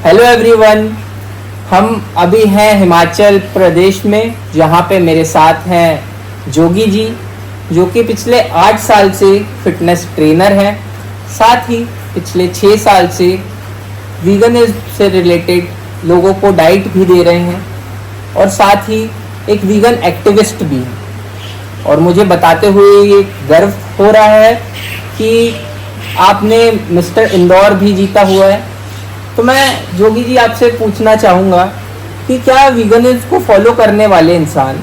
Hello everyone, हम अभी हैं हिमाचल प्रदेश में, जहाँ पे मेरे साथ हैं जोगी जी, जो कि पिछले 8 साल से फिटनेस ट्रेनर हैं। साथ ही पिछले 6 साल से वीगनिज्म से रिलेटेड लोगों को डाइट भी दे रहे हैं और साथ ही एक वीगन एक्टिविस्ट भी हैं। और मुझे बताते हुए ये गर्व हो रहा है कि आपने मिस्टर इंदौर भी जीता हुआ है। तो मैं जोगी जी आपसे पूछना चाहूँगा कि क्या वीगनिज्म को फॉलो करने वाले इंसान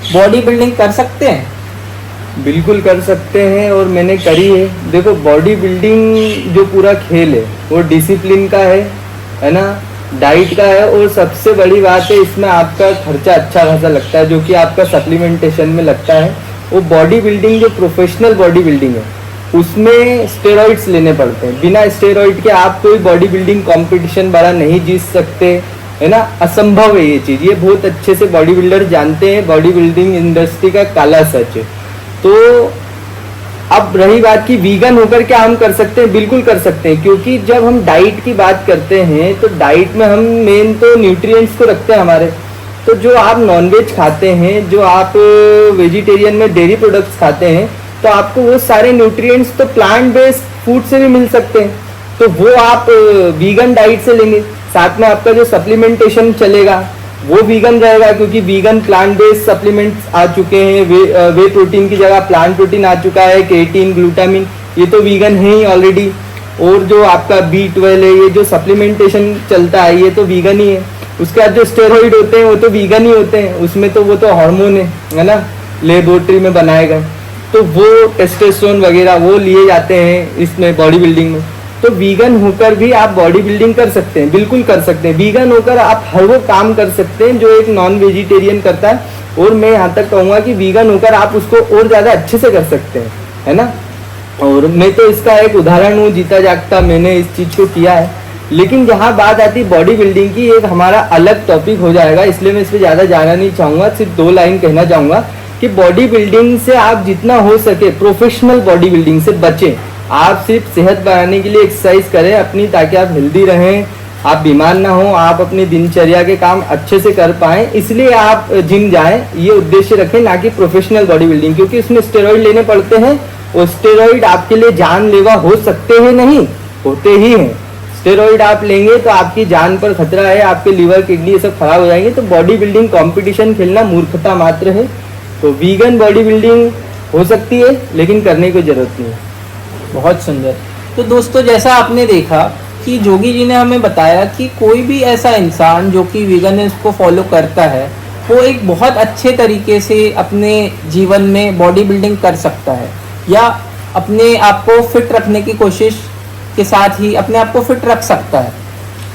बॉडी बिल्डिंग कर सकते हैं? बिल्कुल कर सकते हैं और मैंने करी है। देखो, बॉडी बिल्डिंग जो पूरा खेल है वो डिसिप्लिन का है ना, डाइट का है। और सबसे बड़ी बात है, इसमें आपका खर्चा अच्छा खासा लगता है, जो कि आपका सप्लीमेंटेशन में लगता है। वो बॉडी बिल्डिंग जो प्रोफेशनल बॉडी बिल्डिंग है उसमें स्टेरॉइड्स लेने पड़ते हैं। बिना स्टेरॉइड के आप कोई बॉडी बिल्डिंग कंपटीशन बड़ा नहीं जीत सकते, है ना, असंभव है ये चीज़। ये बहुत अच्छे से बॉडी बिल्डर जानते हैं, बॉडी बिल्डिंग इंडस्ट्री का काला सच है। तो अब रही बात कि वीगन होकर क्या हम कर सकते हैं? बिल्कुल कर सकते हैं, क्योंकि जब हम डाइट की बात करते हैं तो डाइट में हम मेन तो न्यूट्रिएंट्स को रखते हैं हमारे। तो जो आप नॉनवेज खाते हैं, जो आप वेजिटेरियन में डेयरी प्रोडक्ट्स खाते हैं, तो आपको वो सारे न्यूट्रिएंट्स तो प्लांट बेस्ड फूड से भी मिल सकते हैं। तो वो आप वीगन डाइट से लेंगे। साथ में आपका जो सप्लीमेंटेशन चलेगा वो वीगन रहेगा, क्योंकि वीगन प्लांट बेस्ड सप्लीमेंट्स आ चुके हैं। वे प्रोटीन की जगह प्लांट प्रोटीन आ चुका है, केटिन, ग्लूटामिन, ये तो वीगन है ही ऑलरेडी। और जो आपका B12 है, ये जो सप्लीमेंटेशन चलता है, ये तो वीगन ही है। उसके बाद जो स्टेरॉइड होते हैं वो तो वीगन ही होते हैं, उसमें तो वो तो हार्मोन है ना, लेबोरेटरी में बनाए गए। तो वो टेस्टोस्टेरोन वगैरह वो लिए जाते हैं इसमें बॉडी बिल्डिंग में। तो वीगन होकर भी आप बॉडी बिल्डिंग कर सकते हैं, बिल्कुल कर सकते हैं। वीगन होकर आप हर वो काम कर सकते हैं जो एक नॉन वेजिटेरियन करता है। और मैं यहाँ तक कहूँगा कि वीगन होकर आप उसको और ज़्यादा अच्छे से कर सकते हैं, है ना। और मैं तो इसका एक उदाहरण हूँ, जीता जागता मैंने इस चीज़ को किया है। लेकिन जहाँ बात आती है बॉडी बिल्डिंग की, एक हमारा अलग टॉपिक हो जाएगा, इसलिए मैं इस पर ज़्यादा जाना नहीं चाहूँगा। सिर्फ 2 लाइन कहना चाहूँगा कि बॉडी बिल्डिंग से आप जितना हो सके प्रोफेशनल बॉडी बिल्डिंग से बचें। आप सिर्फ सेहत बढ़ाने के लिए एक्सरसाइज करें अपनी, ताकि आप हेल्दी रहें, आप बीमार ना हो, आप अपनी दिनचर्या के काम अच्छे से कर पाएं, इसलिए आप जिम जाएं। ये उद्देश्य रखें, ना कि प्रोफेशनल बॉडी बिल्डिंग, क्योंकि इसमें स्टेरॉइड लेने पड़ते हैं और स्टेरॉइड आपके लिए जानलेवा हो सकते हैं, नहीं होते ही हैं। स्टेरॉइड आप लेंगे तो आपकी जान पर खतरा है, आपके लीवर, किडनी ये सब खराब हो जाएंगे। तो बॉडी बिल्डिंग कॉम्पिटिशन खेलना मूर्खता मात्र है। तो वीगन बॉडी बिल्डिंग हो सकती है, लेकिन करने की जरूरत नहीं है। बहुत सुंदर। तो दोस्तों, जैसा आपने देखा कि जोगी जी ने हमें बताया कि कोई भी ऐसा इंसान जो कि वीगनिज्म को फॉलो करता है, वो एक बहुत अच्छे तरीके से अपने जीवन में बॉडी बिल्डिंग कर सकता है, या अपने आप को फिट रखने की कोशिश के साथ ही अपने आप को फिट रख सकता है।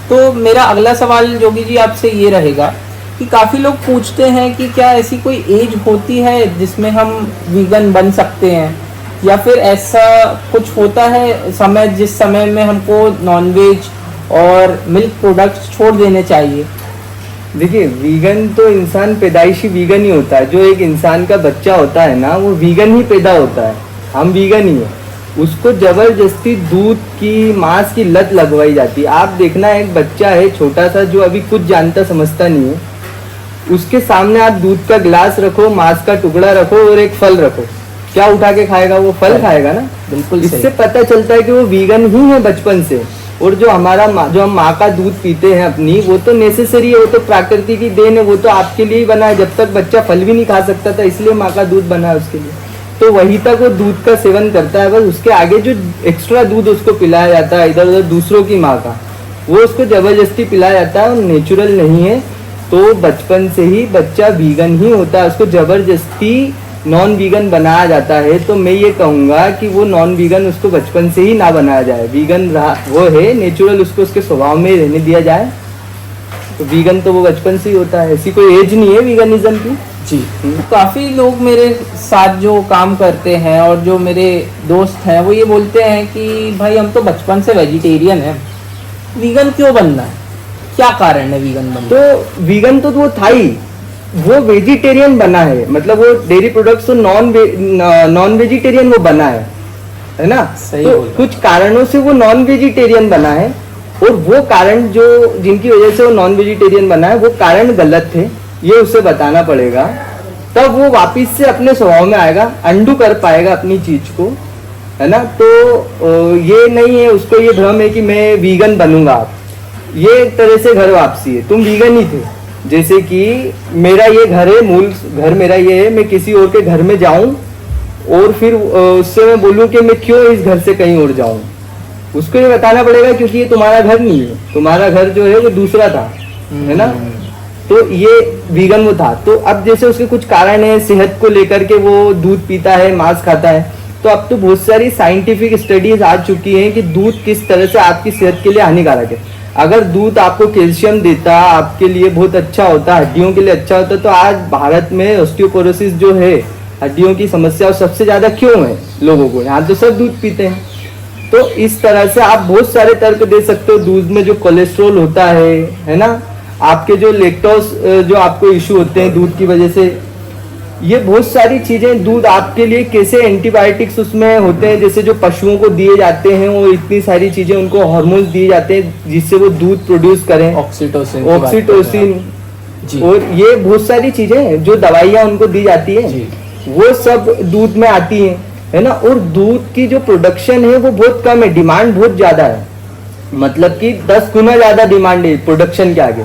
तो मेरा अगला सवाल जोगी जी आपसे ये रहेगा कि काफ़ी लोग पूछते हैं कि क्या ऐसी कोई एज होती है जिसमें हम वीगन बन सकते हैं, या फिर ऐसा कुछ होता है समय जिस समय में हमको नॉनवेज और मिल्क प्रोडक्ट्स छोड़ देने चाहिए? देखिए, वीगन तो इंसान पैदाइशी वीगन ही होता है। जो एक इंसान का बच्चा होता है ना, वो वीगन ही पैदा होता है। हम वीगन ही है। उसको जबरदस्ती दूध की, मांस की लत लगवाई जाती है। आप देखना, एक बच्चा है छोटा सा जो अभी कुछ जानता समझता नहीं है, उसके सामने आप दूध का गिलास रखो, मांस का टुकड़ा रखो और एक फल रखो, क्या उठा के खाएगा? वो फल खाएगा ना। बिल्कुल। इससे पता चलता है कि वो वीगन ही है बचपन से। और जो हम माँ का दूध पीते हैं अपनी, वो तो नेसेसरी है, वो तो प्रकृति की देन है, वो तो आपके लिए ही बना है। जब तक बच्चा फल भी नहीं खा सकता था, इसलिए माँ का दूध बना है उसके लिए। तो वहीं तक वो दूध का सेवन करता है, बस उसके आगे जो एक्स्ट्रा दूध उसको पिलाया जाता है इधर उधर दूसरों की माँ का, वो उसको जबरदस्ती पिलाया जाता है और नेचुरल नहीं है। तो बचपन से ही बच्चा वीगन ही होता है, उसको जबरदस्ती नॉन वीगन बनाया जाता है। तो मैं ये कहूँगा कि वो नॉन वीगन उसको बचपन से ही ना बनाया जाए। वीगन वो है नेचुरल, उसको उसके स्वभाव में रहने दिया जाए। तो वीगन तो वो बचपन से ही होता है, ऐसी कोई एज नहीं है वीगनिज्म की। जी। काफ़ी लोग मेरे साथ जो काम करते हैं और जो मेरे दोस्त हैं, वो ये बोलते हैं कि भाई हम तो बचपन से वेजिटेरियन हैं, वीगन क्यों बनना है, क्या कारण है वीगन बनना? तो वीगन तो वो था ही, वो वेजिटेरियन बना है, मतलब वो डेयरी प्रोडक्ट्स तो नॉन वेजिटेरियन वो बना है ना। सही तो बोला। कुछ कारणों से वो नॉन वेजिटेरियन बना है। और वो कारण जो जिनकी वजह से वो नॉन वेजिटेरियन बना है वो कारण गलत थे, ये उसे बताना पड़ेगा, तब वो वापिस से अपने स्वभाव में आएगा, अंडू कर पाएगा अपनी चीज को, है ना। तो ये नहीं है उसको ये भ्रम है कि मैं वीगन बनूंगा, आप ये एक तरह से घर वापसी है, तुम वीगन ही थे। जैसे कि मेरा ये घर है, मूल घर मेरा ये है, मैं किसी और के घर में जाऊं और फिर उससे मैं बोलूं कि मैं क्यों इस घर से कहीं और जाऊं, उसको ये बताना पड़ेगा क्योंकि ये तुम्हारा घर नहीं है, तुम्हारा घर जो है वो दूसरा था, है ना। तो ये वीगन वो था। तो अब जैसे उसके कुछ कारण है सेहत को लेकर के, वो दूध पीता है, मांस खाता है, तो अब तो बहुत सारी साइंटिफिक स्टडीज आ चुकी हैं कि दूध किस तरह से आपकी सेहत के लिए हानिकारक है। अगर दूध आपको कैल्शियम देता, आपके लिए बहुत अच्छा होता, हड्डियों के लिए अच्छा होता, तो आज भारत में ऑस्टियोपोरोसिस जो है, हड्डियों की समस्या सबसे ज्यादा क्यों है लोगों को, यहाँ तो सब दूध पीते हैं। तो इस तरह से आप बहुत सारे तर्क दे सकते हो। दूध में जो कोलेस्ट्रॉल होता है ना, आपके जो लेक्टोज जो आपको इश्यू होते हैं दूध की वजह से, ये बहुत सारी चीजें, दूध आपके लिए कैसे एंटीबायोटिक्स उसमें होते हैं, जैसे जो पशुओं को दिए जाते हैं, वो इतनी सारी चीजें उनको हार्मोन्स दिए जाते हैं जिससे वो दूध प्रोड्यूस करें, ऑक्सीटोसिन और ये बहुत सारी चीजें हैं जो दवाइयां उनको दी जाती है, वो सब दूध में आती है ना। और दूध की जो प्रोडक्शन है वो बहुत कम है, डिमांड बहुत ज्यादा है, मतलब कि 10 गुना ज्यादा डिमांड है प्रोडक्शन के आगे।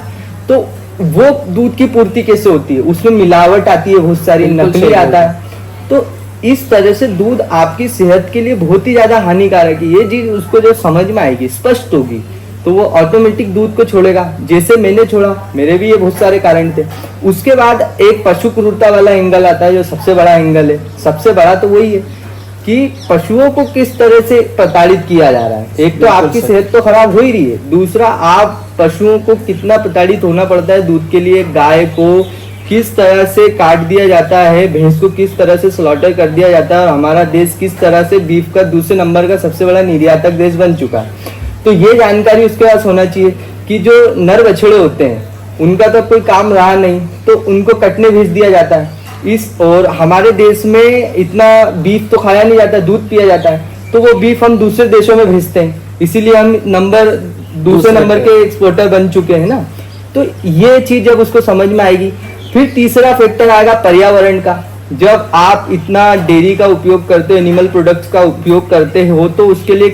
तो वो दूध की पूर्ति कैसे होती है, उसमें मिलावट आती है, बहुत सारी नकली आता है। तो इस तरह से दूध आपकी सेहत के लिए बहुत ही ज्यादा हानिकारक है। ये चीज उसको जो समझ में आएगी, स्पष्ट होगी, तो वो ऑटोमेटिक दूध को छोड़ेगा, जैसे मैंने छोड़ा, मेरे भी ये बहुत सारे कारण थे। उसके बाद एक पशु क्रूरता वाला एंगल आता है जो सबसे बड़ा एंगल है। सबसे बड़ा तो वही है कि पशुओं को किस तरह से प्रताड़ित किया जा रहा है। एक तो आपकी सेहत तो खराब हो ही रही है, दूसरा आप पशुओं को कितना प्रताड़ित होना पड़ता है दूध के लिए। गाय को किस तरह से काट दिया जाता है, भैंस को किस तरह से स्लॉटर कर दिया जाता है, और हमारा देश किस तरह से बीफ का दूसरे नंबर का सबसे बड़ा निर्यातक देश बन चुका है। तो ये जानकारी उसके पास होना चाहिए कि जो नर बछड़े होते हैं उनका तो कोई काम रहा नहीं, तो उनको कटने भेज दिया जाता है। और हमारे देश में इतना बीफ तो खाया नहीं जाता, दूध पिया जाता है, तो वो बीफ हम दूसरे देशों में भेजते हैं, इसीलिए हम दूसरे नंबर के एक्सपोर्टर बन चुके हैं ना। तो ये चीज जब उसको समझ में आएगी, फिर तीसरा फैक्टर आएगा पर्यावरण का। जब आप इतना डेयरी का उपयोग करते हो, एनिमल प्रोडक्ट्स का उपयोग करते हो, तो उसके लिए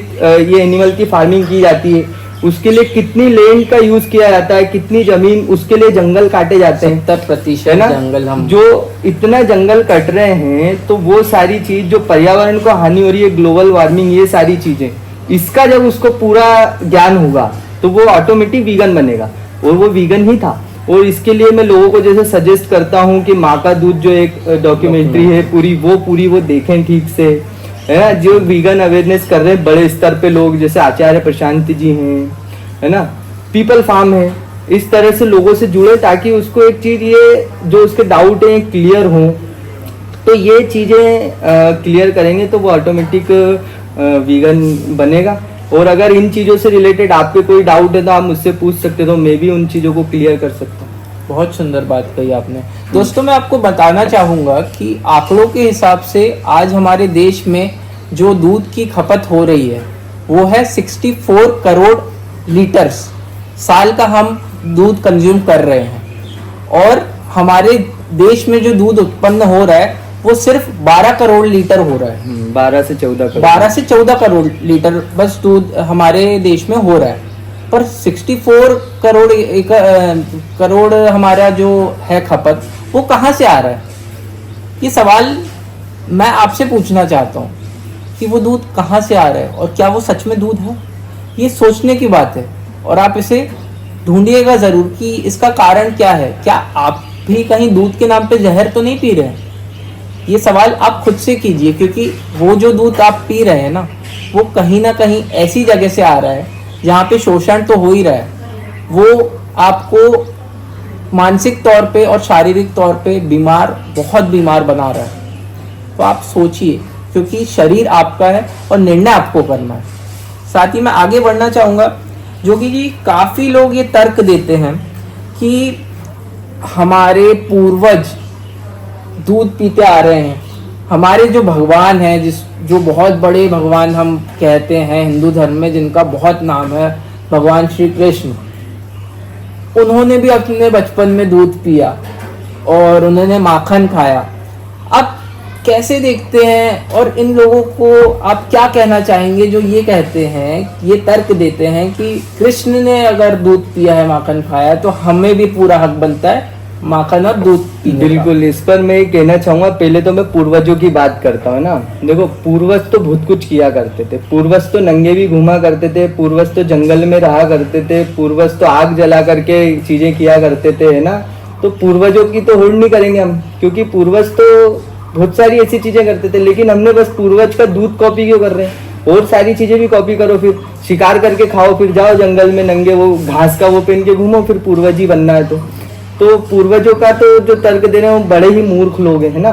ये एनिमल की फार्मिंग की जाती है, उसके लिए कितनी लैंड का यूज किया जाता है, कितनी जमीन, उसके लिए जंगल काटे जाते हैं, 70% जंगल हम जो इतना जंगल कट रहे हैं, तो वो सारी चीज जो पर्यावरण को हानि हो रही है, ग्लोबल वार्मिंग, ये सारी चीजें, इसका जब उसको पूरा ज्ञान होगा तो वो ऑटोमेटिक वीगन बनेगा, और वो वीगन ही था। और इसके लिए मैं लोगों को जैसे सजेस्ट करता हूँ कि माँ का दूध जो एक डॉक्यूमेंट्री है पूरी वो देखें ठीक से, है ना। जो वीगन अवेयरनेस कर रहे हैं बड़े स्तर पे लोग, जैसे आचार्य प्रशांत जी हैं, है ना, पीपल फार्म है, इस तरह से लोगों से जुड़े ताकि उसको एक चीज ये जो उसके डाउट है क्लियर हो। तो ये चीजें क्लियर करेंगे तो वो ऑटोमेटिक वीगन बनेगा। और अगर इन चीजों से रिलेटेड आपके कोई डाउट है तो आप मुझसे पूछ सकते हो, तो मैं भी उन चीजों को क्लियर कर सकता हूँ। बहुत सुंदर बात कही आपने। दोस्तों, मैं आपको बताना चाहूंगा कि आंकड़ों के हिसाब से आज हमारे देश में जो दूध की खपत हो रही है वो है 64 करोड़ लीटर्स साल का हम दूध कंज्यूम कर रहे हैं, और हमारे देश में जो दूध उत्पन्न हो रहा है वो सिर्फ 12 करोड़ लीटर हो रहा है। 12 से 14 करोड़ लीटर बस दूध हमारे देश में हो रहा है, पर 64 करोड़ हमारा जो है खपत, वो कहाँ से आ रहा है? ये सवाल मैं आपसे पूछना चाहता हूँ कि वो दूध कहाँ से आ रहा है और क्या वो सच में दूध है? ये सोचने की बात है, और आप इसे ढूंढिएगा जरूर कि इसका कारण क्या है। क्या आप भी कहीं दूध के नाम पे जहर तो नहीं पी रहे हैं? ये सवाल आप खुद से कीजिए, क्योंकि वो जो दूध आप पी रहे हैं ना, वो कहीं ना कहीं ऐसी जगह से आ रहा है जहाँ पे शोषण तो हो ही रहा है, वो आपको मानसिक तौर पे और शारीरिक तौर पे बहुत बीमार बना रहा है। तो आप सोचिए, क्योंकि शरीर आपका है और निर्णय आपको करना है। साथ ही मैं आगे बढ़ना चाहूँगा, जो कि जी काफ़ी लोग ये तर्क देते हैं कि हमारे पूर्वज दूध पीते आ रहे हैं, हमारे जो भगवान हैं, जो बहुत बड़े भगवान हम कहते हैं हिंदू धर्म में, जिनका बहुत नाम है, भगवान श्री कृष्ण, उन्होंने भी अपने बचपन में दूध पिया और उन्होंने माखन खाया। आप कैसे देखते हैं और इन लोगों को आप क्या कहना चाहेंगे जो ये कहते हैं, ये तर्क देते हैं कि कृष्ण ने अगर दूध पिया है, माखन खाया, तो हमें भी पूरा हक बनता है माखन और दूध पीने का? बिल्कुल, इस पर मैं ये कहना चाहूंगा, पहले तो मैं पूर्वजों की बात करता हूँ ना। देखो, पूर्वज तो बहुत कुछ किया करते थे। पूर्वज तो नंगे भी घूमा करते थे, पूर्वज तो जंगल में रहा करते थे, पूर्वज तो आग जला करके चीजें किया करते थे, है ना। तो पूर्वजों की तो होड़ नहीं करेंगे हम, क्योंकि पूर्वज तो बहुत सारी ऐसी चीजें करते थे। लेकिन हमने बस पूर्वज का दूध कॉपी क्यों कर रहे हैं? और सारी चीजें भी कॉपी करो, फिर शिकार करके खाओ, फिर जाओ जंगल में नंगे वो घास का वो पहन के घूमो, फिर पूर्वज ही बनना है। तो पूर्वजों का तो जो तर्क दे रहे हैं वो बड़े ही मूर्ख लोग हैं, है ना।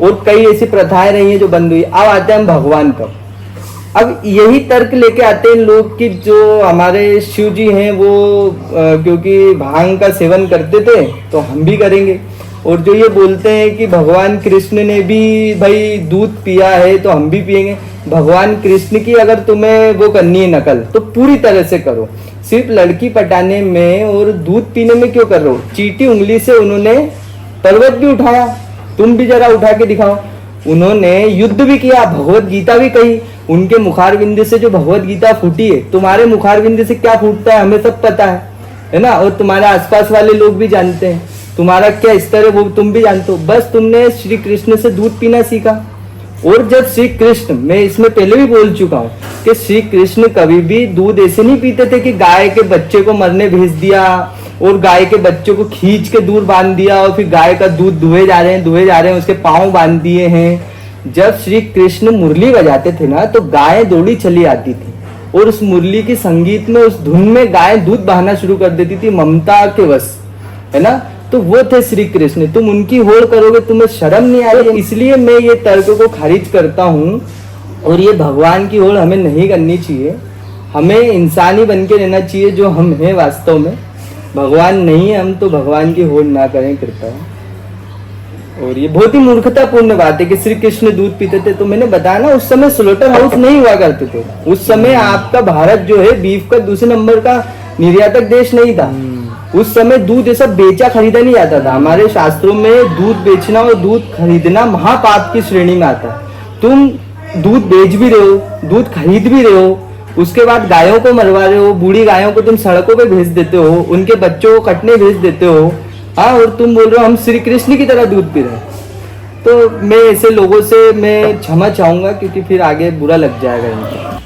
और कई ऐसी प्रथाएं रही हैं जो बंद हुई। अब आते हैं हम भगवान पर। अब यही तर्क लेके आते हैं लोग कि जो हमारे शिव जी हैं वो क्योंकि भांग का सेवन करते थे तो हम भी करेंगे। और जो ये बोलते हैं कि भगवान कृष्ण ने भी भाई दूध पिया है तो हम भी पिएंगे। भगवान कृष्ण की अगर तुम्हें वो करनी है नकल, तो पूरी तरह से करो। सिर्फ लड़की पटाने में और दूध पीने में क्यों कर रहे हो? चीटी उंगली से उन्होंने पर्वत भी उठाया, तुम भी जरा उठा के दिखाओ। उन्होंने युद्ध भी किया, भगवत गीता भी कही। उनके मुखारविंद से जो भगवत गीता फूटी है, तुम्हारे मुखारविंद से क्या फूटता है हमें सब पता है ना। और तुम्हारे आसपास वाले लोग भी जानते हैं तुम्हारा क्या स्तर है, वो तुम भी जानते हो। बस तुमने श्री कृष्ण से दूध पीना सीखा। और जब श्री कृष्ण, मैं इसमें पहले भी बोल चुका हूँ कि श्री कृष्ण कभी भी दूध ऐसे नहीं पीते थे कि गाय के बच्चे को मरने भेज दिया और गाय के बच्चे को खींच के दूर बांध दिया और फिर गाय का दूध दुहे जा रहे हैं, उसके पांव बांध दिए हैं। जब श्री कृष्ण मुरली बजाते थे ना, तो गाय दौड़ी चली आती थी और उस मुरली की संगीत में, उस धुन में गाय दूध बहाना शुरू कर देती थी, ममता के वश, है ना। तो वो थे श्री कृष्ण। तुम उनकी होड़ करोगे, तुम्हें शर्म नहीं आ रही? इसलिए मैं ये तर्क को खारिज करता हूँ। और ये भगवान की होड़ हमें नहीं करनी चाहिए। हमें इंसानी बन के रहना चाहिए जो हम हैं वास्तव में। भगवान नहीं है हम, तो भगवान की होड़ ना करें कृपया। और ये बहुत ही मूर्खतापूर्ण बात है कि श्री कृष्ण दूध पीते थे। तो मैंने बताया ना, उस समय स्लोटर हाउस नहीं हुआ करते थे। उस समय आपका भारत जो है बीफ का दूसरे नंबर का निर्यातक देश नहीं था। उस समय दूध ऐसा बेचा खरीदा नहीं जाता था। हमारे शास्त्रों में दूध बेचना और दूध खरीदना महापाप की श्रेणी में आता है। तुम दूध बेच भी रहे हो, दूध खरीद भी रहे हो, उसके बाद गायों को मरवा रहे हो। बूढ़ी गायों को तुम सड़कों पे भेज देते हो, उनके बच्चों को कटने भेज देते हो। हाँ, और तुम बोल रहे हो हम श्री कृष्ण की तरह दूध पी रहे हैं। तो मैं ऐसे लोगों से मैं क्षमा चाहूंगा, क्योंकि फिर आगे बुरा लग जाएगा इनको।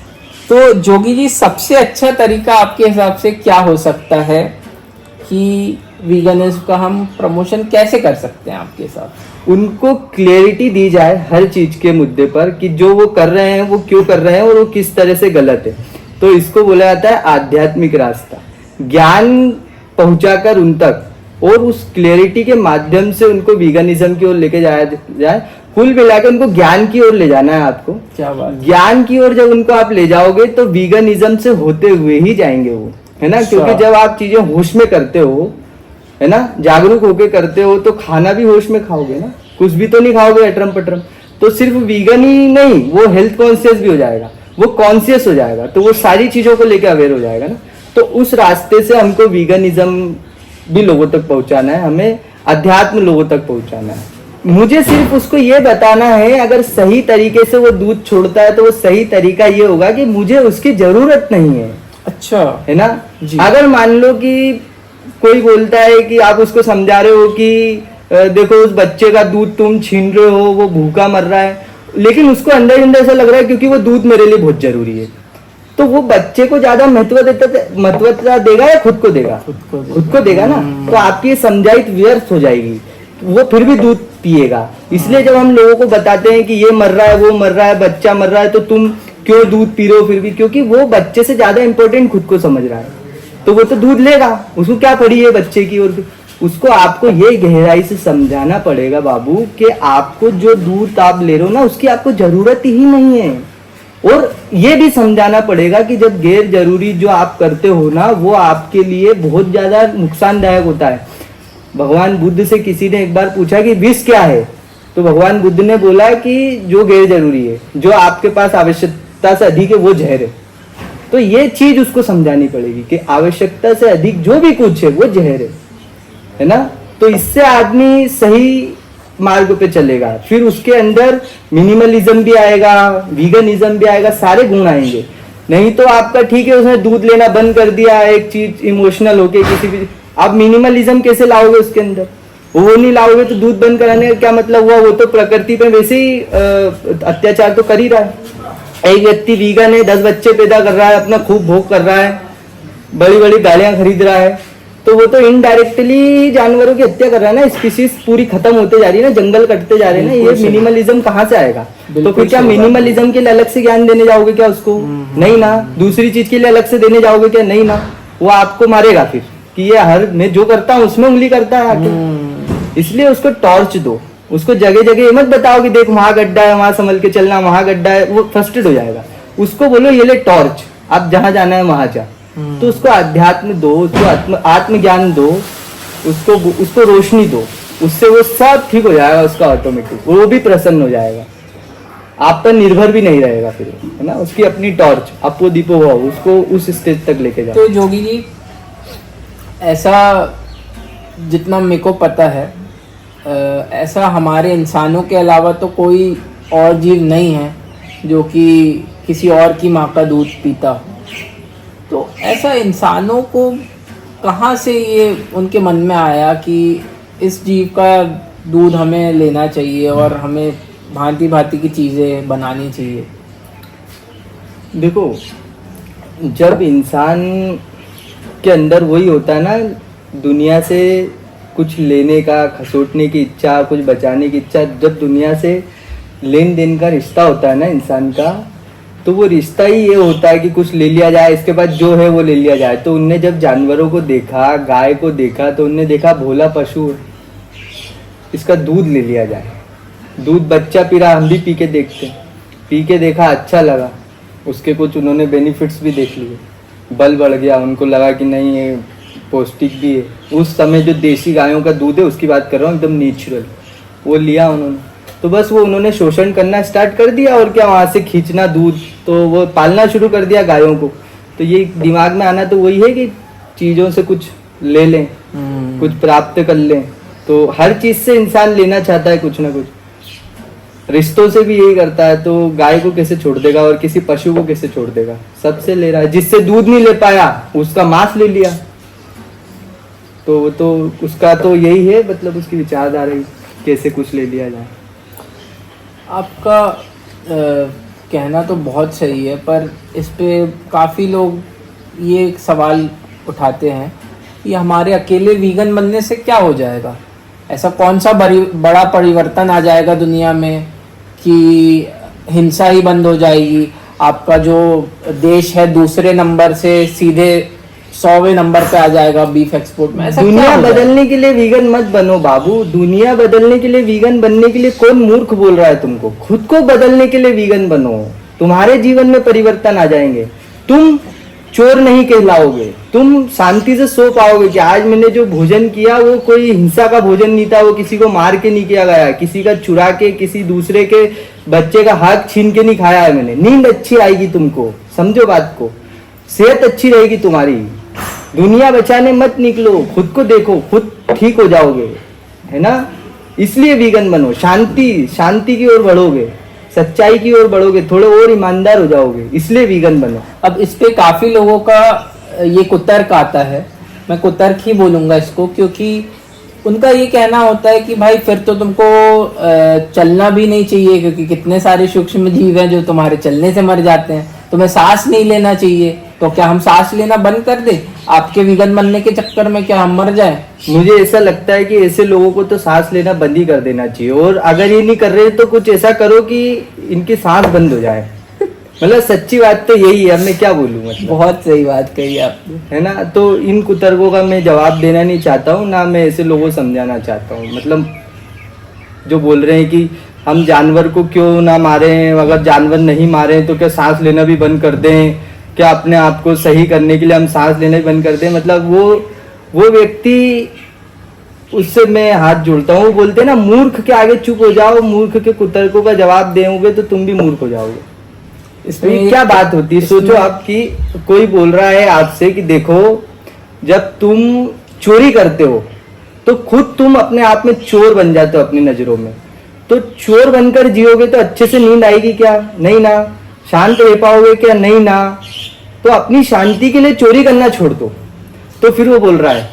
तो जोगी जी, सबसे अच्छा तरीका आपके हिसाब से क्या हो सकता है कि वीगनिज्म का हम प्रमोशन कैसे कर सकते हैं आपके साथ? उनको क्लैरिटी दी जाए हर चीज के मुद्दे पर कि जो वो कर रहे हैं वो क्यों कर रहे हैं और वो किस तरह से गलत है। तो इसको बोला जाता है आध्यात्मिक रास्ता। ज्ञान पहुंचाकर उन तक और उस क्लैरिटी के माध्यम से उनको वीगनिज्म की ओर लेके जाया जाए। कुल मिलाकर उनको ज्ञान की ओर ले जाना है आपको। क्या बात? ज्ञान की ओर जब उनको आप ले जाओगे तो वीगनिज्म से होते हुए ही जाएंगे वो, है ना। क्योंकि जब आप चीजें होश में करते हो, है ना, जागरूक होके करते हो, तो खाना भी होश में खाओगे ना। कुछ भी तो नहीं खाओगे अटरम पटरम। तो सिर्फ वीगन ही नहीं, वो हेल्थ कॉन्शियस भी हो जाएगा, वो कॉन्शियस हो जाएगा, तो वो सारी चीजों को लेकर अवेयर हो जाएगा ना। तो उस रास्ते से हमको वीगनिज्म भी लोगों तक पहुंचाना है, हमें अध्यात्म लोगों तक पहुंचाना है। मुझे सिर्फ उसको ये बताना है, अगर सही तरीके से वो दूध छोड़ता है तो वो सही तरीका ये होगा कि मुझे उसकी जरूरत नहीं है। अच्छा, है ना जी। अगर मान लो कि कोई बोलता है कि आप उसको समझा रहे हो कि देखो उस बच्चे का दूध तुम छीन रहे हो, वो भूखा मर रहा है, लेकिन उसको अंदर अंदर ऐसा लग रहा है क्योंकि वो दूध मेरे लिए बहुत जरूरी है, तो वो बच्चे को ज्यादा महत्वता देगा या खुद को देगा? खुद को देगा ना। तो आपकी समझाइश व्यर्थ हो जाएगी, वो फिर भी दूध पिएगा। इसलिए जब हम लोगों को बताते हैं कि ये मर रहा है, वो मर रहा है, बच्चा मर रहा है, तो तुम क्यों दूध पी रहे हो फिर भी? क्योंकि वो बच्चे से ज्यादा इंपॉर्टेंट खुद को समझ रहा है, तो वो तो दूध लेगा, उसको क्या पड़ी है बच्चे की। और उसको आपको ये गहराई से समझाना पड़ेगा बाबू कि आपको जो दूध आप ले रहे हो ना, उसकी आपको जरूरत ही नहीं है। और ये भी समझाना पड़ेगा कि जब गैर जरूरी जो आप करते हो ना, वो आपके लिए बहुत ज्यादा नुकसानदायक होता है। भगवान बुद्ध से किसी ने एक बार पूछा कि विष क्या है, तो भगवान बुद्ध ने बोला कि जो गैर जरूरी है, जो आपके पास आवश्यकता से अधिक है, वो जहर है। तो ये चीज उसको समझानी पड़ेगी कि आवश्यकता से अधिक जो भी कुछ है वो जहर है ना। तो इससे आदमी सही मार्ग पे चलेगा, फिर उसके अंदर मिनिमलिज्म भी आएगा, वीगनिज्म भी आएगा, सारे गुण आएंगे। नहीं तो आपका ठीक है उसने दूध लेना बंद कर दिया, एक चीज इमोशनल होके किसी भी, आप मिनिमलिज्म कैसे लाओगे उसके अंदर? वो नहीं लाओगे तो दूध बंद कराने का क्या मतलब हुआ? वो तो प्रकृति पे वैसे ही अत्याचार तो कर ही रहा है। एक व्यक्ति वीगन है, 10 बच्चे पैदा कर रहा है, अपना खूब भोग कर रहा है, बड़ी बड़ी गाड़ियां खरीद रहा है, तो वो तो इनडायरेक्टली जानवरों की हत्या कर रहा है ना। स्पीशीज पूरी खत्म होते जा रही है ना, जंगल कटते जा रहे हैं ना। ये मिनिमलिज्म कहाँ से आएगा? तो फिर क्या मिनिमलिज्म के लिए अलग से ज्ञान देने जाओगे क्या उसको? नहीं ना। दूसरी चीज के लिए अलग से देने जाओगे क्या? नहीं ना। वो आपको मारेगा फिर कि ये हर मैं जो करता हूँ उसमें उंगली करता है आके। इसलिए उसको टॉर्च दो, उसको जगह जगह मत बताओ कि देख वहां गड्ढा है, वहां संभल के चलना, वहां गड्ढा है, वो फ्रस्ट्रेट हो जाएगा। उसको बोलो ये ले टॉर्च, आप जहां जाना है वहां जा। तो उसको अध्यात्म दो, उसको आत्मज्ञान दो, उसको रोशनी दो, उससे वो सब ठीक हो जाएगा उसका ऑटोमेटिक, वो भी प्रसन्न हो जाएगा, आप पर निर्भर भी नहीं रहेगा फिर, है ना। उसकी अपनी टॉर्च अपो दीपो हो, उसको उस स्टेज तक लेके जाओ। तो जोगी जी, ऐसा जितना मेरे को पता है, ऐसा हमारे इंसानों के अलावा तो कोई और जीव नहीं है जो कि किसी और की माँ का दूध पीता हो। तो ऐसा इंसानों को कहाँ से ये उनके मन में आया कि इस जीव का दूध हमें लेना चाहिए और हमें भांति भांति की चीज़ें बनानी चाहिए? देखो, जब इंसान के अंदर वही होता है ना, दुनिया से कुछ लेने का, खसोटने की इच्छा, कुछ बचाने की इच्छा, जब दुनिया से लेन देन का रिश्ता होता है ना इंसान का, तो वो रिश्ता ही ये होता है कि कुछ ले लिया जाए, इसके बाद जो है वो ले लिया जाए। तो उनने जब जानवरों को देखा, गाय को देखा, तो उनने देखा भोला पशु है, इसका दूध ले लिया जाए। दूध बच्चा पी रहा, हम भी पी के देखते हैं, पी के देखा, अच्छा लगा, उसके कुछ उन्होंने बेनिफिट्स भी देख लिए, बल बढ़ गया, उनको लगा कि नहीं ये पौष्टिक भी है। उस समय जो देसी गायों का दूध है उसकी बात कर रहा हूँ, एकदम नेचुरल, वो लिया उन्होंने। तो बस वो उन्होंने शोषण करना स्टार्ट कर दिया, और क्या वहाँ से खींचना दूध, तो वो पालना शुरू कर दिया गायों को। तो ये दिमाग में आना तो वही है कि चीज़ों से कुछ ले लें, कुछ प्राप्त कर लें। तो हर चीज़ से इंसान लेना चाहता है कुछ ना कुछ, रिश्तों से भी यही करता है। तो गाय को कैसे छोड़ देगा और किसी पशु को कैसे छोड़ देगा? सबसे ले रहा है। जिससे दूध नहीं ले पाया उसका मांस ले लिया। तो उसका तो यही है, मतलब उसकी विचारधारा ही, कैसे कुछ ले लिया जाए। आपका कहना तो बहुत सही है, पर इस पे काफ़ी लोग ये एक सवाल उठाते हैं कि हमारे अकेले वीगन बनने से क्या हो जाएगा? ऐसा कौन सा बड़ा परिवर्तन आ जाएगा दुनिया में कि हिंसा ही बंद हो जाएगी? आपका जो देश है दूसरे नंबर से सीधे 100वें नंबर पे आ जाएगा बीफ एक्सपोर्ट में? ऐसा दुनिया क्या हो बदलने जाएगा? के लिए वीगन मत बनो बाबू। दुनिया बदलने के लिए, वीगन बनने के लिए कौन मूर्ख बोल रहा है तुमको? खुद को बदलने के लिए वीगन बनो, तुम्हारे जीवन में परिवर्तन आ जाएंगे। तुम चोर नहीं कहलाओगे, तुम शांति से सो पाओगे कि आज मैंने जो भोजन किया वो कोई हिंसा का भोजन नहीं था, वो किसी को मार के नहीं किया गया, किसी का चुरा के, किसी दूसरे के बच्चे का हक छीन के नहीं खाया है मैंने। नींद अच्छी आएगी तुमको, समझो बात को, सेहत अच्छी रहेगी तुम्हारी। दुनिया बचाने मत निकलो, खुद को देखो, खुद ठीक हो जाओगे, है ना। इसलिए वीगन बनो, शांति की ओर बढ़ोगे, सच्चाई की ओर बढ़ोगे, थोड़े और ईमानदार हो जाओगे, इसलिए वीगन बनो। अब इस पे काफ़ी लोगों का ये कुतर्क आता है, मैं कुतर्क ही बोलूँगा इसको, क्योंकि उनका ये कहना होता है कि भाई फिर तो तुमको चलना भी नहीं चाहिए, क्योंकि कितने सारे सूक्ष्म जीव हैं जो तुम्हारे चलने से मर जाते हैं। तुम्हें सांस नहीं लेना चाहिए, तो क्या हम सांस लेना बंद कर दें आपके वीगन बनने के चक्कर में? क्या हम मर जाएं? मुझे ऐसा लगता है कि ऐसे लोगों को तो सांस लेना बंद ही कर देना चाहिए, और अगर ये नहीं कर रहे तो कुछ ऐसा करो कि इनकी सांस बंद हो जाए। मतलब सच्ची बात तो यही है, अब मैं क्या बोलूं, मतलब बहुत सही बात कही आपने, है ना। तो इन कुतर्कों का मैं जवाब देना नहीं चाहता हूँ, ना मैं ऐसे लोगों को समझाना चाहता हूँ। मतलब जो बोल रहे हैं कि हम जानवर को क्यों ना मारें, अगर जानवर नहीं मारें तो क्या सांस लेना भी बंद कर दें, क्या अपने आप को सही करने के लिए हम सांस लेना भी बंद कर दें? मतलब वो व्यक्ति, उससे मैं हाथ जोड़ता हूँ। बोलते हैं ना, मूर्ख के आगे चुप हो जाओ, मूर्ख के कुतर्कों का जवाब दोगे तो तुम भी मूर्ख हो जाओगे। इसमें ये क्या बात होती है? सोचो आपकी कोई बोल रहा है आपसे कि देखो, जब तुम चोरी करते हो तो खुद तुम अपने आप में चोर बन जाते हो अपनी नजरों में। तो चोर बनकर जियोगे तो अच्छे से नींद आएगी क्या? नहीं ना। शांत रह पाओगे क्या? नहीं ना। तो अपनी शांति के लिए चोरी करना छोड़ दो। तो फिर वो बोल रहा है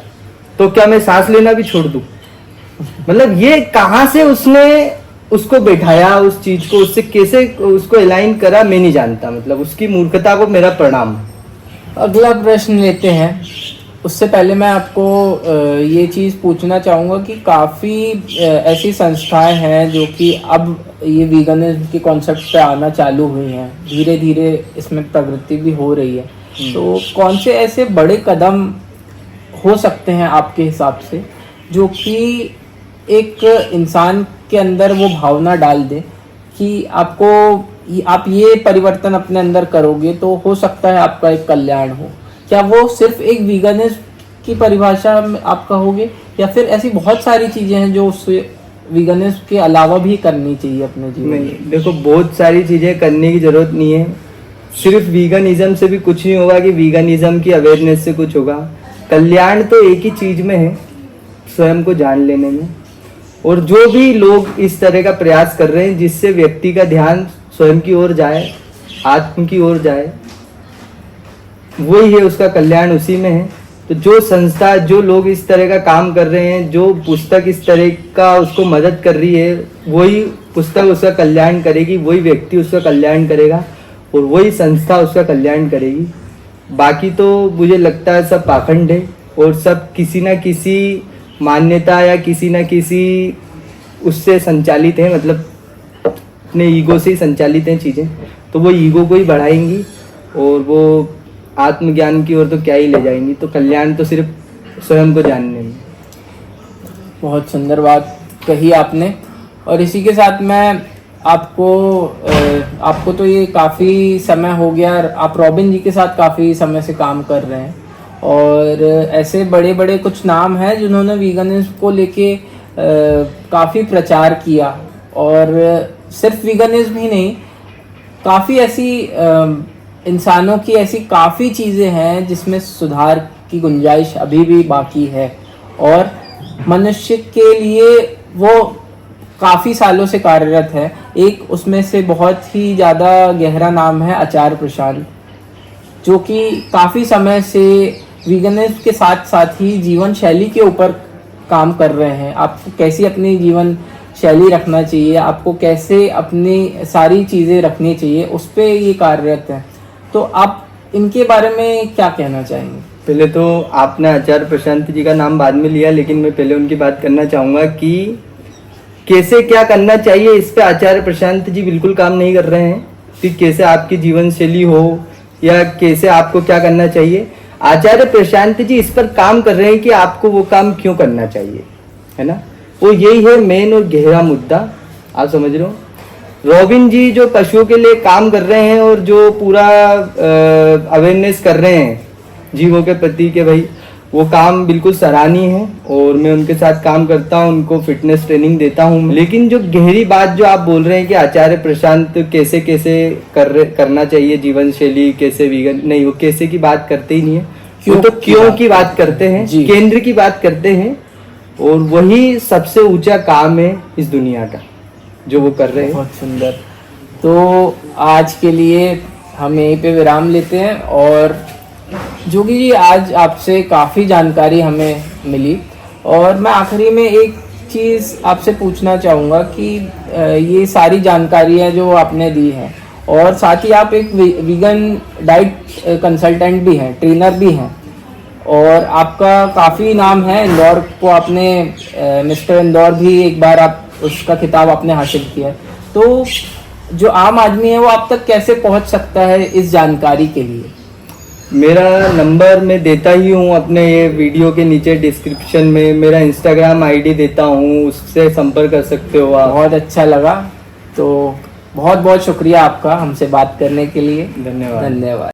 तो क्या मैं सांस लेना भी छोड़ दूं? मतलब ये कहाँ से उसने उसको बैठाया, उस चीज को उससे कैसे उसको अलाइन करा, मैं नहीं जानता। मतलब उसकी मूर्खता को मेरा प्रणाम। अगला प्रश्न लेते हैं। उससे पहले मैं आपको ये चीज़ पूछना चाहूँगा कि काफ़ी ऐसी संस्थाएं हैं जो कि अब ये वीगनिज्म के कॉन्सेप्ट पे आना चालू हुई हैं, धीरे धीरे इसमें प्रगति भी हो रही है। तो कौन से ऐसे बड़े कदम हो सकते हैं आपके हिसाब से जो कि एक इंसान के अंदर वो भावना डाल दे कि आप ये परिवर्तन अपने अंदर करोगे तो हो सकता है आपका एक कल्याण हो? क्या वो सिर्फ एक वीगनिज्म की परिभाषा में आप कहोगे, या फिर ऐसी बहुत सारी चीजें हैं जो उससे वीगनिज्म के अलावा भी करनी चाहिए अपने जीवन में? नहीं, देखो बहुत सारी चीजें करने की जरूरत नहीं है। सिर्फ वीगनिज्म से भी कुछ नहीं होगा कि वीगनिज्म की अवेयरनेस से कुछ होगा। कल्याण तो एक ही चीज में है, स्वयं को जान लेने में। और जो भी लोग इस तरह का प्रयास कर रहे हैं जिससे व्यक्ति का ध्यान स्वयं की ओर जाए, आत्म की ओर जाए, वही है उसका कल्याण, उसी में है। तो जो संस्था, जो लोग इस तरह का काम कर रहे हैं, जो पुस्तक इस तरह का उसको मदद कर रही है, वही पुस्तक उसका कल्याण करेगी, वही व्यक्ति उसका कल्याण करेगा और वही संस्था उसका कल्याण करेगी। बाकी तो मुझे लगता है सब पाखंड है और सब किसी ना किसी मान्यता या किसी ना किसी उससे संचालित है, मतलब अपने ईगो से ही संचालित हैं चीज़ें। तो वो ईगो को ही बढ़ाएंगी और वो आत्मज्ञान की ओर तो क्या ही ले जाएंगी। तो कल्याण तो सिर्फ स्वयं को जानने में। बहुत सुंदर बात कही आपने। और इसी के साथ मैं आपको तो ये काफ़ी समय हो गया, आप रॉबिन जी के साथ काफ़ी समय से काम कर रहे हैं और ऐसे बड़े बड़े कुछ नाम हैं जिन्होंने वीगनिज्म को लेके काफ़ी प्रचार किया। और सिर्फ वीगनिज्म ही नहीं, काफ़ी ऐसी इंसानों की ऐसी काफ़ी चीज़ें हैं जिसमें सुधार की गुंजाइश अभी भी बाकी है और मनुष्य के लिए वो काफ़ी सालों से कार्यरत है। एक उसमें से बहुत ही ज़्यादा गहरा नाम है आचार्य प्रशांत, जो कि काफ़ी समय से वीगनिज्म के साथ साथ ही जीवन शैली के ऊपर काम कर रहे हैं। आपको कैसी अपनी जीवन शैली रखना चाहिए, आपको कैसे अपनी सारी चीज़ें रखनी चाहिए, उस पर ये कार्यरत है। तो आप इनके बारे में क्या कहना चाहेंगे? पहले तो आपने आचार्य प्रशांत जी का नाम बाद में लिया, लेकिन मैं पहले उनकी बात करना चाहूँगा कि कैसे क्या करना चाहिए। इस पे आचार्य प्रशांत जी बिल्कुल काम नहीं कर रहे हैं कि कैसे आपकी जीवन शैली हो या कैसे आपको क्या करना चाहिए। आचार्य प्रशांत जी इस पर काम कर रहे हैं कि आपको वो काम क्यों करना चाहिए, है ना। वो यही है मेन और गहरा मुद्दा, आप समझ रहे हो। रॉबिन जी जो पशुओं के लिए काम कर रहे हैं और जो पूरा अवेयरनेस कर रहे हैं जीवों के प्रति के, भाई वो काम बिल्कुल सराहनीय है और मैं उनके साथ काम करता हूँ, उनको फिटनेस ट्रेनिंग देता हूँ। लेकिन जो गहरी बात जो आप बोल रहे हैं कि आचार्य प्रशांत कैसे कैसे करना चाहिए जीवन शैली, कैसे वीगन, नहीं, वो कैसे की बात करते ही नहीं है, वो तो क्यों की बात करते हैं, केंद्र की बात करते हैं। और वही सबसे ऊंचा काम है इस दुनिया का जो वो कर रहे हैं। बहुत सुंदर। तो आज के लिए हम यहीं पे विराम लेते हैं। और जोगी जी, आज आपसे काफ़ी जानकारी हमें मिली और मैं आखिरी में एक चीज़ आपसे पूछना चाहूँगा कि ये सारी जानकारियाँ जो आपने दी हैं और साथ ही आप एक वीगन डाइट कंसल्टेंट भी हैं, ट्रेनर भी हैं और आपका काफ़ी नाम है। इंदौर को आपने मिस्टर इंदौर भी एक बार आप उसका खिताब आपने हासिल किया है। तो जो आम आदमी है वो आप तक कैसे पहुंच सकता है इस जानकारी के लिए? मेरा नंबर मैं देता ही हूँ अपने ये वीडियो के नीचे डिस्क्रिप्शन में, मेरा इंस्टाग्राम आईडी देता हूँ, उससे संपर्क कर सकते हो आप। बहुत अच्छा लगा। तो बहुत बहुत शुक्रिया आपका हमसे बात करने के लिए। धन्यवाद। धन्यवाद।